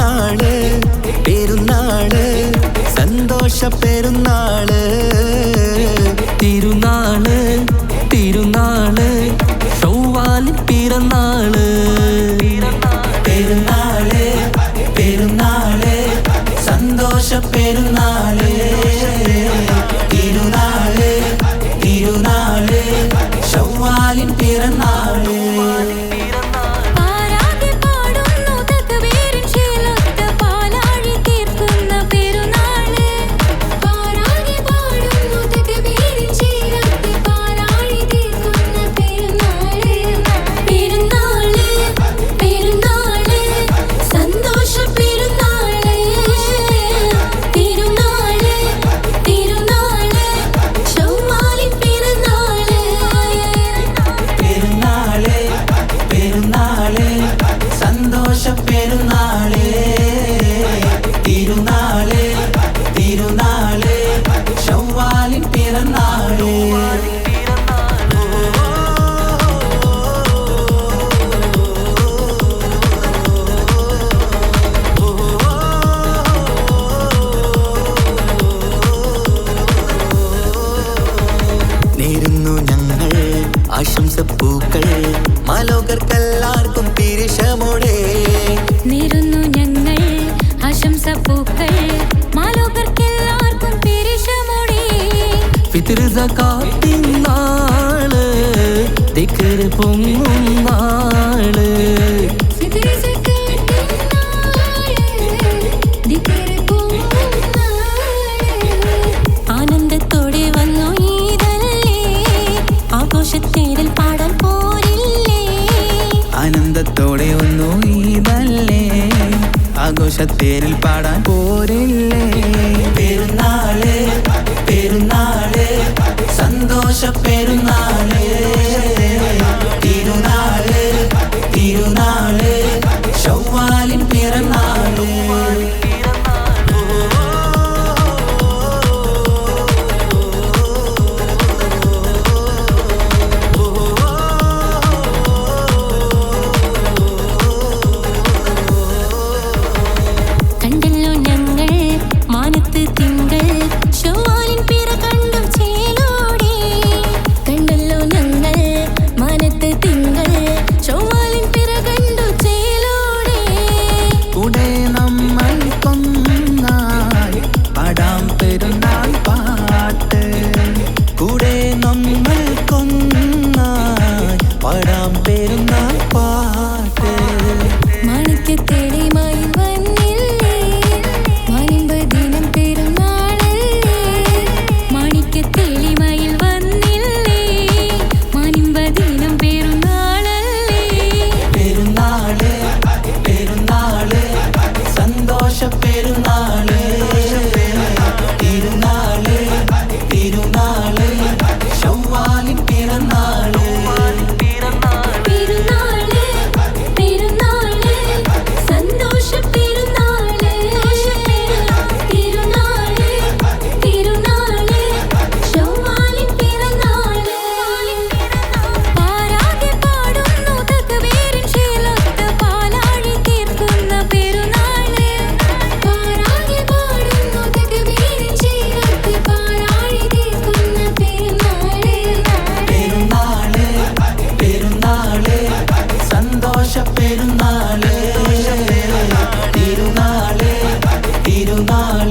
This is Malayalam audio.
പെരുന്നാള് പെരുന്നാള് സന്തോഷ പെരുന്നാള് തിരുനാള് തിരുനാള് ചൊവ്വാലിൻ പിറന്നാള് പെരുന്നാള് പെരുന്നാള് സന്തോഷ പെരുന്നാള് തിരുനാള് തിരുനാള് ചൊവ്വാലിൻ പിറന്നാള് സന്തോഷ പെരുന്നാള് തിരുനാള് തിരുനാള് ചൊവ്വാലിൻ പിറന്നാള് നേരുന്നു ഞങ്ങൾ ആശംസപ്പൂക്കൾ മാലോകർക്കെല്ലാവർക്കും പിരിശമോടെ നേരുന്നു ഞങ്ങൾ ആശംസപ്പൂക്കൾ മാലോകർക്കെല്ലാവർക്കും പിരിശമോടെ ഫിത്ർ സകാത്തിൻ നാള് ദിക്ർ പൊങ്ങും നാള് ആനന്ദത്തോടെ വന്നു ഈദല്ലേ ആഘോഷത്തേരിൽ പാടാൻ പോരില്ലേ ആനന്ദത്തോടെ ഒന്നു ഈദല്ലേ ആഘോഷത്തേരിൽ പാടാൻ പോരില്ലേ പെരുന്നാള് പെരുന്നാള് സന്തോഷ പെരുന്നാള് തിരുനാള് തിരുനാള് ചൊവ്വാലിൻ പിറന്നാള് കണ്ടല്ലോ ഞങ്ങൾ മാനത്ത് തിങ്കൾ ചൊവ്വാലിൻ പിറ കണ്ടു ചേലോടെ കണ്ടല്ലോ ഞങ്ങൾ മാനത്ത് തിങ്കൾ ചൊവ്വാലിൻ പിറ കണ്ടു ചേലോടെ കൂടെ നമ്മൾ കൊന്നായി പാടാം പെരുന്നാൾ പാട്ട് കൂടെ നമ്മൾ കൊന്നായി പാടാം പെരുന്നാൾ പാട്ട് മാണിക്യത്തേടെ മയിൽ വന്നില്ലേ മാനിമ്പദിനം പെരുന്നാളല്ലേ മാണിക്യത്തേടെ മയിൽ വന്നില്ലേ മാനിമ്പദിനം പെരുന്നാളല്ലേ പെരുന്നാള് പെരുന്നാള് സന്തോഷ പെരുന്നാള് തിരുനാള് തിരുനാള് ചൊവ്വാലിൻ പിറന്നാള് പെരുന്നാള് പെരുന്നാള് സന്തോഷ പെരുന്നാള് തിരുനാള് തിരുനാള് ചൊവ്വാലിൻ പിറന്നാള് പാരാകെ പാടുന്നു തക്ബീറിൻ ശീലത്ത് പാലാഴി തീർക്കുന്ന പെരുന്നാള് പാരാകെ പാടുന്നു തക്ബീറിൻ ശീലത്ത് പാലാഴി തീർക്കുന്ന പെരുന്നാള് പെരുന്നാള് പെരുന്നാള് സന്തോഷ പെരുന്നാള് തിരുനാള് തിരുനാള്